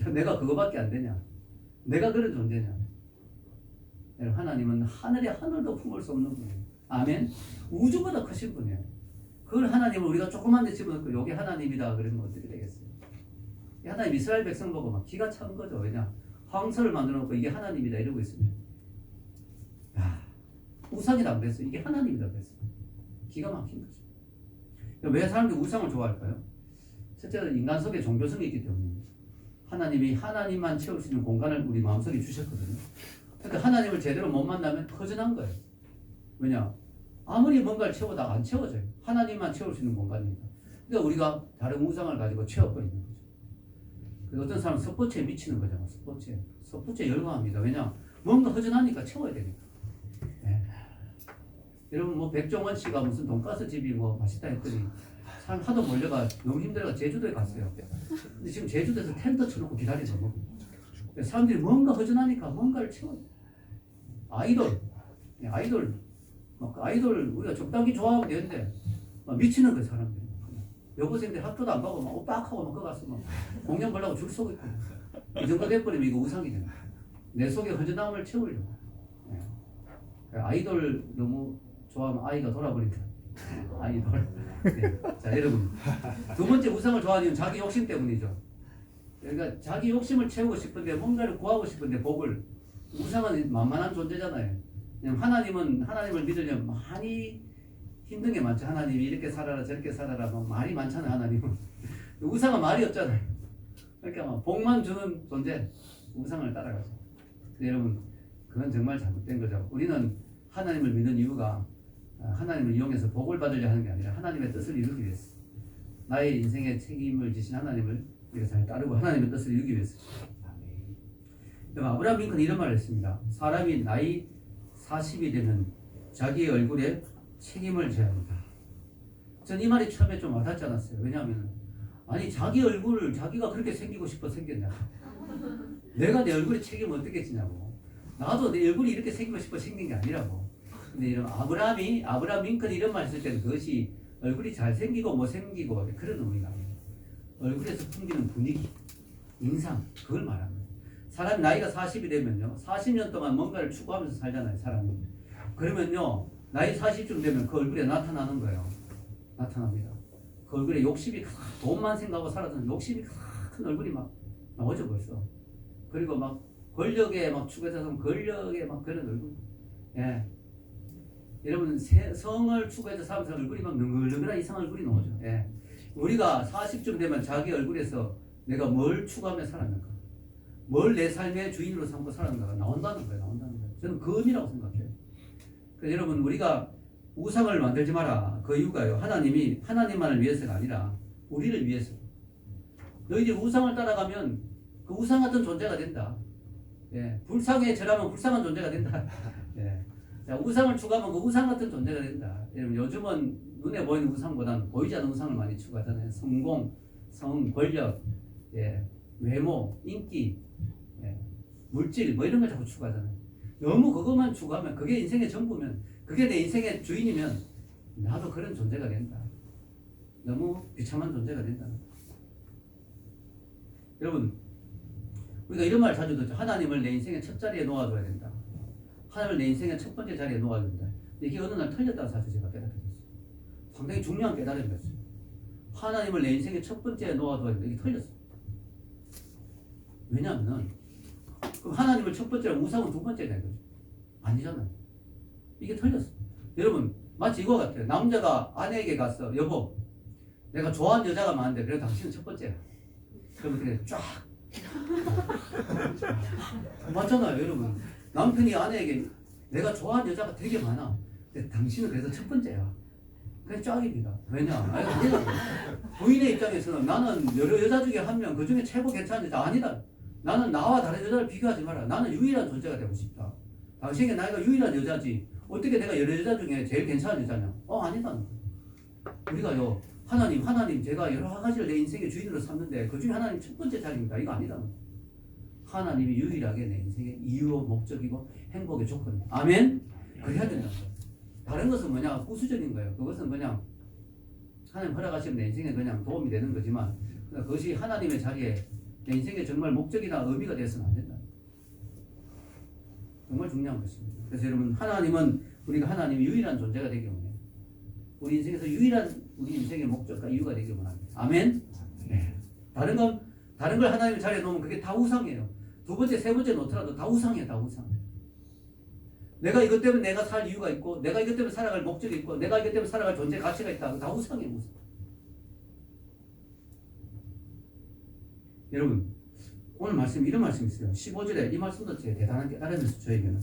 야, 내가 그거밖에 안 되냐? 내가 그런 존재냐? 여러분 하나님은 하늘의 하늘도 품을 수 없는 분이에요. 아멘? 우주보다 크신 분이에요. 그걸 하나님을 우리가 조그만 데 집어넣고 요게 하나님이다 그러면 어떻게 되겠어요? 하나님 이스라엘 백성 보고 막 기가 찬 거죠. 왜냐? 황소를 만들어 놓고 이게 하나님이다 이러고 있습니다. 야, 우상이라고 그랬어. 이게 하나님이라고 그랬어. 기가 막힌 거죠. 왜 사람들이 우상을 좋아할까요? 첫째는 인간 속에 종교성이 있기 때문입니다. 하나님이 하나님만 채울 수 있는 공간을 우리 마음속에 주셨거든요. 그러니까 하나님을 제대로 못 만나면 허전한 거예요. 왜냐? 아무리 뭔가를 채우다가 안 채워져요. 하나님만 채울 수 있는 공간이니까. 그러니까 우리가 다른 우상을 가지고 채워버리는 거죠. 그래서 어떤 사람은 스포츠에 미치는 거잖아요. 스포츠에 열광합니다. 왜냐? 뭔가 허전하니까 채워야 되니까. 네. 여러분 뭐 백종원 씨가 무슨 돈가스 집이 뭐 맛있다 했더니 사람 하도 몰려가 너무 힘들어가 제주도에 갔어요. 근데 지금 제주도에서 텐트 쳐놓고 기다리죠. 뭐. 사람들이 뭔가 허전하니까 뭔가를 채워요. 아이돌 아이돌 우리가 적당히 좋아하면 되는데 막 미치는 거예요 사람들이. 여고생들 학교도 안 가고 막 오빡하고 막 거기 가서 막 공연 보려고 줄 서고 있고 이 정도 돼버리면 이거 우상이잖아요. 내 속에 허전함을 채우려고. 네. 아이돌 너무 좋아하면 아이가 돌아버립니다. 아이돌. 네. 자 여러분 두 번째 우상을 좋아하는 이유는 자기 욕심 때문이죠. 그러니까 자기 욕심을 채우고 싶은데 뭔가를 구하고 싶은데 복을 우상은 만만한 존재잖아요. 하나님을 믿으려면 많이 힘든 게 많죠. 하나님이 이렇게 살아라 저렇게 살아라 막 말이 많잖아요. 하나님은 우상은 말이 없잖아요. 그러니까 막 복만 주는 존재 우상을 따라가죠. 여러분 그건 정말 잘못된 거죠. 우리는 하나님을 믿는 이유가 하나님을 이용해서 복을 받으려 하는 게 아니라 하나님의 뜻을 이루기 위해서 나의 인생에 책임을 지신 하나님을 우리가 잘 따르고 하나님의 뜻을 이루기 위해서. 아브라함 링컨이 이런 말을 했습니다. 사람이 나이 40이 되면 자기의 얼굴에 책임을 져야 한다. 전 이 말이 처음에 좀 와닿지 않았어요. 왜냐하면 아니 자기 얼굴을 자기가 그렇게 생기고 싶어 생겼냐. 내가 내 얼굴에 책임을 어떻게 지냐고. 나도 내 얼굴이 이렇게 생기고 싶어 생긴 게 아니라고. 근데 이런 아브라함 링컨이 이런 말 했을 때는 그것이 얼굴이 잘생기고 못생기고 그런 의미가 아니에요. 얼굴에서 풍기는 분위기, 인상, 그걸 말하는 거예요. 사람이 나이가 40이 되면요, 40년 동안 뭔가를 추구하면서 살잖아요, 사람이. 그러면요, 나이 40쯤 되면 그 얼굴에 나타나는 거예요. 나타납니다. 그 얼굴에 욕심이 돈만 생각하고 살았던 욕심이 큰 얼굴이 막 나오죠, 벌써. 그리고 막 권력에 막 추구해서 권력에 막 그런 얼굴. 예. 여러분, 성을 추구해서 사는 사람 얼굴이 막 능글능글한 이상한 얼굴이 나오죠. 예. 우리가 40쯤 되면 자기 얼굴에서 내가 뭘 추구하며 살았는가, 뭘 내 삶의 주인으로 삼고 살았는가가 나온다는 거예요. 저는 그 의미라고 생각해요. 그래서 여러분, 우리가 우상을 만들지 마라. 그 이유가요, 하나님이 하나님만을 위해서가 아니라 우리를 위해서. 너희들이 우상을 따라가면 그 우상 같은 존재가 된다. 예. 불상에 절하면 불쌍한 존재가 된다. 예. 자, 우상을 추구하면 그 우상 같은 존재가 된다. 여러분, 요즘은 눈에 보이는 우상보다는 보이지 않는 우상을 많이 추구하잖아요. 성공, 성, 권력, 예, 외모, 인기, 예, 물질, 뭐 이런 걸 자꾸 추구하잖아요. 너무 그것만 추구하면, 그게 인생의 전부면, 그게 내 인생의 주인이면 나도 그런 존재가 된다. 너무 비참한 존재가 된다. 여러분, 우리가 이런 말 자주 듣죠. 하나님을 내 인생의 첫 자리에 놓아줘야 된다. 하나님을 내 인생의 첫 번째 자리에 놓아야 된다. 이게 어느 날 틀렸다는 사실 제가 깨닫게 됐어요. 상당히 중요한 깨달음이었어요. 하나님을 내 인생의 첫 번째에 놓아둬야 된다. 이게 틀렸어요. 왜냐하면 그럼 하나님을 첫 번째로 우상은 두 번째가 되죠. 아니잖아요. 이게 틀렸어요. 여러분, 마치 이거 같아요. 남자가 아내에게 갔어. 여보, 내가 좋아하는 여자가 많은데 그래 당신은 첫 번째야. 그러면 그래 쫙 맞잖아요, 여러분. 남편이 아내에게 내가 좋아하는 여자가 되게 많아. 근데 당신은 그래서 첫 번째야. 그게 쫙입니다. 왜냐? 부인의 입장에서는 나는 여러 여자 중에 한 명, 그 중에 최고 괜찮은 여자 아니다. 나는 나와 다른 여자를 비교하지 마라. 나는 유일한 존재가 되고 싶다. 당신에게 나이가 유일한 여자지. 어떻게 내가 여러 여자 중에 제일 괜찮은 여자냐? 아니다. 우리가요, 하나님, 제가 여러 가지를 내 인생의 주인으로 삼는데 그 중에 하나님 첫 번째 자리입니다. 이거 아니다. 하나님이 유일하게 내 인생의 이유로 목적이고 행복의 조건입니다. 아멘? 그래야 된다. 다른 것은 뭐냐? 부수적인 거예요. 그것은 그냥 하나님 허락하시면 내 인생에 그냥 도움이 되는 거지만 그것이 하나님의 자리에 내 인생의 정말 목적이나 의미가 되어서는 안 된다. 정말 중요한 것입니다. 그래서 여러분, 하나님은 우리가 하나님이 유일한 존재가 되기 원해요. 우리 인생에서 유일한 우리 인생의 목적과 이유가 되기 원합니다. 아멘? 네. 다른 걸 하나님의 자리에 놓으면 그게 다 우상이에요. 두 번째, 세 번째 놓더라도 다 우상이에요. 다 우상. 내가 이것 때문에 내가 살 이유가 있고, 내가 이것 때문에 살아갈 목적이 있고, 내가 이것 때문에 살아갈 존재 가치가 있다. 다 우상이에요. 우상. 여러분, 오늘 말씀 이런 말씀이 있어요. 15절에 이 말씀도 제가 대단한 깨달음이었어요. 저에게는.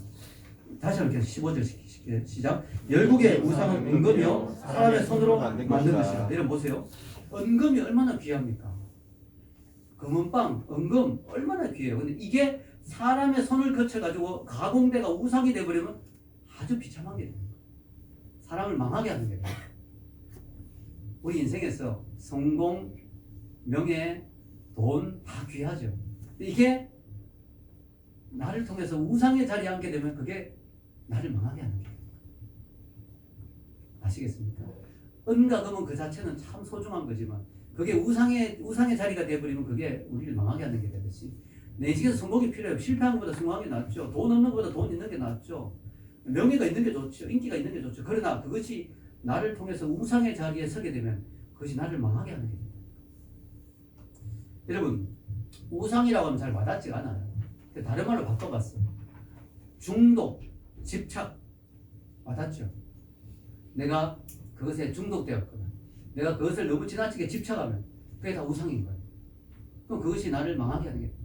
다시 한번 15절 시작. 열국의 우상은 은금이요 사람의 손으로 만든 것이다. 여러분 보세요. 은금이 얼마나 귀합니까? 금은빵, 은금 얼마나 귀해요. 근데 이게 사람의 손을 거쳐가지고 가공대가 우상이 돼버리면 아주 비참한 게 됩니다. 사람을 망하게 하는 게 돼요. 우리 인생에서 성공, 명예, 돈 다 귀하죠. 이게 나를 통해서 우상의 자리에 앉게 되면 그게 나를 망하게 하는 거예요. 아시겠습니까? 은과 금은 그 자체는 참 소중한 거지만 그게 우상의 자리가 되어버리면 그게 우리를 망하게 하는 게 되듯이 내 인생에서 성공이 필요해요. 실패하는 것보다 성공하는 게 낫죠. 돈 없는 것보다 돈 있는 게 낫죠. 명예가 있는 게 좋죠. 인기가 있는 게 좋죠. 그러나 그것이 나를 통해서 우상의 자리에 서게 되면 그것이 나를 망하게 하는 게 됩니다. 여러분, 우상이라고 하면 잘 와닿지가 않아요. 다른 말로 바꿔봤어요. 중독, 집착 와닿죠. 내가 그것에 중독되었거나 내가 그것을 너무 지나치게 집착하면 그게 다 우상인 거예요. 그럼 그것이 나를 망하게 하는 게 됩니다.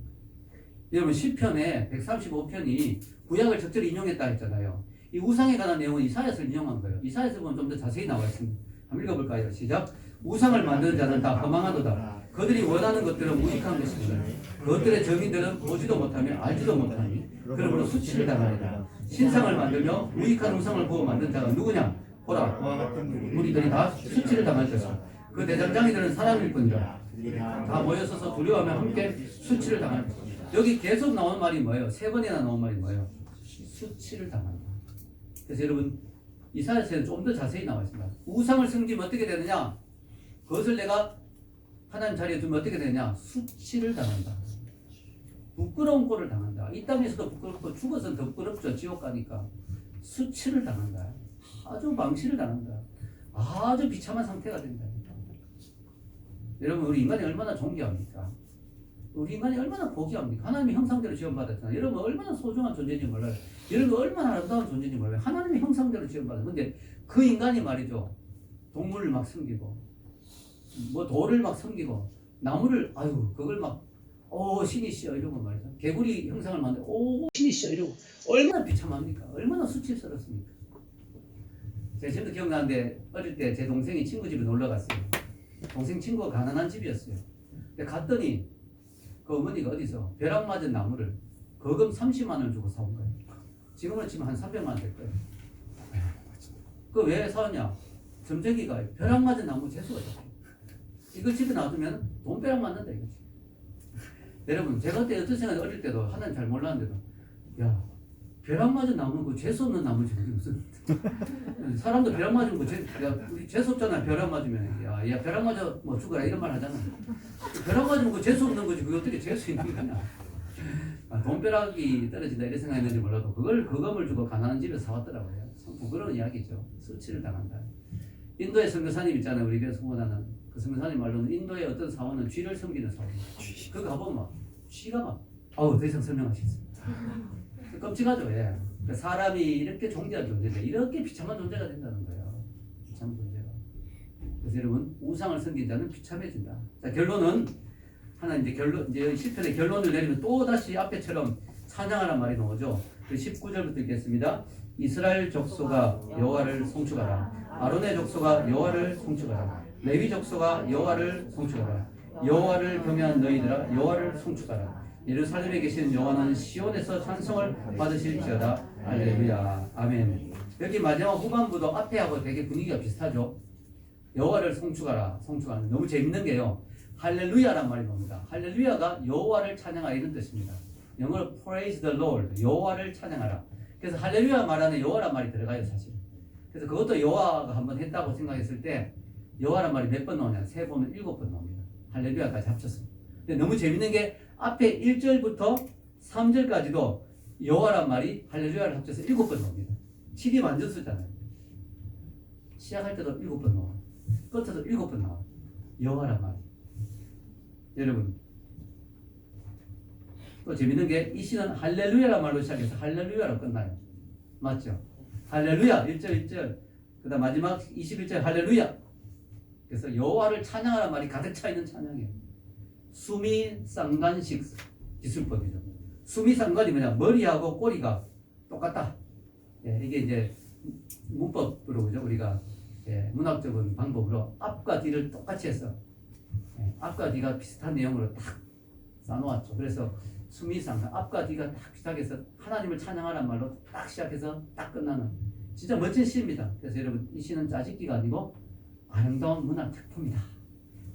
여러분, 시편에 135편이 구약을 적절히 인용했다 했잖아요. 이 우상에 관한 내용은 이사야서를 인용한 거예요. 이사야서 보면 좀 더 자세히 나와 있습니다. 한번 읽어볼까요? 시작. 우상을 만드는 자는 다 허망하도다. 그들이 원하는 것들은 무익한 것이니 그것들의 정의들은 보지도 못하며 알지도 못하니 그러므로 수치를 당하리라. 신상을 만들며 무익한 우상을 보고 만든 자가 누구냐? 보라, 우리들이 다 수치를 당할 것이다. 그 대장장이들은 사람일 뿐이라. 다 모여서서 두려워하며 함께 수치를 당할 것이다. 여기 계속 나오는 말이 뭐예요? 세 번이나 나온 말이 뭐예요? 수치를 당한다. 그래서 여러분 이사야서에는 좀 더 자세히 나와 있습니다. 우상을 섬기면 어떻게 되느냐? 그것을 내가 하나님 자리에 두면 어떻게 되느냐? 수치를 당한다. 부끄러운 꼴을 당한다. 이 땅에서도 부끄럽고 죽어서는 더 부끄럽죠. 지옥 가니까. 수치를 당한다. 아주 망치를 당한다. 아주 비참한 상태가 된다. 여러분 우리 인간이 얼마나 존귀합니까? 우리 인간이 얼마나 고귀합니까? 하나님의 형상대로 지원받았잖아요. 여러분 얼마나 소중한 존재인지 몰라요. 여러분 얼마나 아름다운 존재인지 몰라요. 하나님의 형상대로 지원받았어요. 근데 그 인간이 말이죠. 동물을 막 섬기고 뭐 돌을 막 섬기고 나무를 아유 그걸 막 신이시여 이러고 말이죠. 개구리 형상을 만들고 신이시여 이러고 얼마나 비참합니까? 얼마나 수치스럽습니까? 제가 지금도 기억나는데 어릴 때 제 동생이 친구 집에 놀러 갔어요. 동생 친구가 가난한 집이었어요. 근데 갔더니 그 어머니가 어디서 벼락 맞은 나무를 거금 30만 원을 주고 사온 거예요. 지금은 치면 한 300만 원 될 거예요. 그 왜 사왔냐? 점쟁이가 벼락 맞은 나무 재수가 좋대요. 이걸 집에 놔두면 돈 벼락 맞는다 이거지. 여러분 제가 그때 어떤 생각이 어릴 때도 하나는 잘 몰랐는데도 야 벼락 맞은 나무는 그 재수 없는 나무지 무슨 사람도 벼락 맞으면 우리 재수 없잖아. 벼락 맞으면 야 벼락 맞아 뭐 죽어라 이런 말 하잖아. 벼락 맞으면 그 재수 없는 거지. 그게 어떻게 재수 있는 거냐. 돈벼락이 떨어진다 이런 생각했는지 몰라도 그걸 거금을 주고 가난한 집에 사왔더라고요. 참 부끄러운 이야기죠. 수치를 당한다. 인도의 선교사님 있잖아요. 우리 교회에서 후원하는 그 선교사님 말로는 인도의 어떤 사원은 쥐를 섬기는 사원이에요. 그거 가보면 막 쥐가 막 더 이상 설명하시겠습니다. 끔찍하죠. 예. 사람이 이렇게 존귀한 존재인데 이렇게 비참한 존재가 된다는 거예요. 비참한 존재가. 그래서 여러분 우상을 섬긴 자는 비참해진다. 자 결론은 이제 시편의 결론을 내리면 또 다시 앞에처럼 찬양하란 말이 나오죠. 19절부터 읽겠습니다. 이스라엘 족속아 여호와를 송축하라. 아론의 족속아 여호와를 송축하라. 레위 족속아 여호와를 송축하라. 여호와를 경외한 너희들아 여호와를 송축하라. 예루살렘에 계신 여호와는 시온에서 찬송을 받으실지어다. 할렐루야. 아멘. 여기 마지막 후반부도 앞에하고 되게 분위기가 비슷하죠. 여호와를 송축하라. 송축하는 너무 재밌는 게요. 할렐루야란 말이 나옵니다. 할렐루야가 여호와를 찬양하라 이런 뜻입니다. 영어로 praise the Lord. 여호와를 찬양하라. 그래서 할렐루야 말 안에 여호와란 말이 들어가요 사실. 그래서 그것도 여호와가 한번 했다고 생각했을 때 여호와란 말이 몇 번 나오냐? 3번은 7번 나옵니다. 할렐루야까지 합쳐서. 근데 너무 재밌는 게 앞에 1절부터 3절까지도 여호와란 말이 할렐루야를 합쳐서 7번 나옵니다. 7이 완전 숫자잖아요. 시작할 때도 7번 나와. 끝에도 7번 나와. 여호와란 말이. 여러분 또 재밌는 게 이 시는 할렐루야란 말로 시작해서 할렐루야로 끝나요. 맞죠? 할렐루야 1절 1절 그 다음 마지막 21절 할렐루야. 그래서 여호와를 찬양하란 말이 가득 차 있는 찬양이에요. 수미상관식 기술법이죠. 수미상관이 뭐냐? 머리하고 꼬리가 똑같다. 예, 이게 이제 문법으로 그죠? 우리가 문학적인 방법으로 앞과 뒤를 똑같이 해서 앞과 뒤가 비슷한 내용으로 딱 쌓아놓았죠. 그래서 수미상관 앞과 뒤가 딱 비슷하게 해서 하나님을 찬양하란 말로 딱 시작해서 딱 끝나는 진짜 멋진 시입니다. 그래서 여러분 이 시는 짜집기가 아니고 아름다운 문학 작품이다.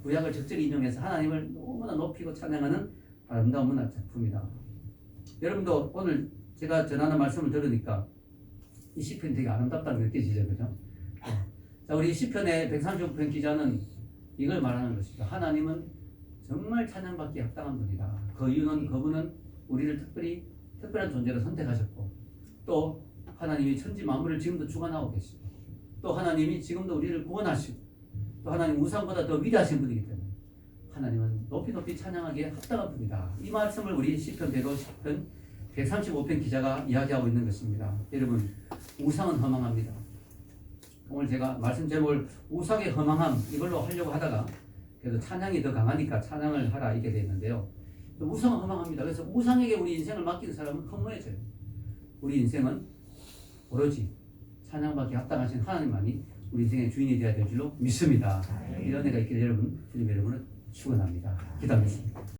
구약을 적절히 인용해서 하나님을 너무나 높이고 찬양하는 아름다운 문학 작품이다. 여러분도 오늘 제가 전하는 말씀을 들으니까 이 시편이 되게 아름답다고 느껴지죠. 그죠? 자, 우리 시편의 135편 기자는 이걸 말하는 것입니다. 하나님은 정말 찬양받기 합당한 분이다. 그 이유는 그분은 우리를 특별한 존재로 선택하셨고 또 하나님이 천지 만물을 지금도 주관하고 계시고 또 하나님이 지금도 우리를 구원하시고 또 하나님 우상보다 더 위대하신 분이기 때문에 하나님은 높이 찬양하기에 합당한 분이다. 이 말씀을 우리 시편대로 시편 135편 기자가 이야기하고 있는 것입니다. 여러분 우상은 허망합니다. 오늘 제가 말씀 제목을 우상의 허망함 이걸로 하려고 하다가 그래도 찬양이 더 강하니까 찬양을 하라 이게 되는데요. 우상은 허망합니다. 그래서 우상에게 우리 인생을 맡기는 사람은 허무해져요. 우리 인생은 오로지 찬양받기 합당하신 하나님만이 우리 인생의 주인이 되어야 될 줄로 믿습니다. 이런 애가 있기를 여러분, 주님 여러분을 축원합니다. 기도하겠습니다.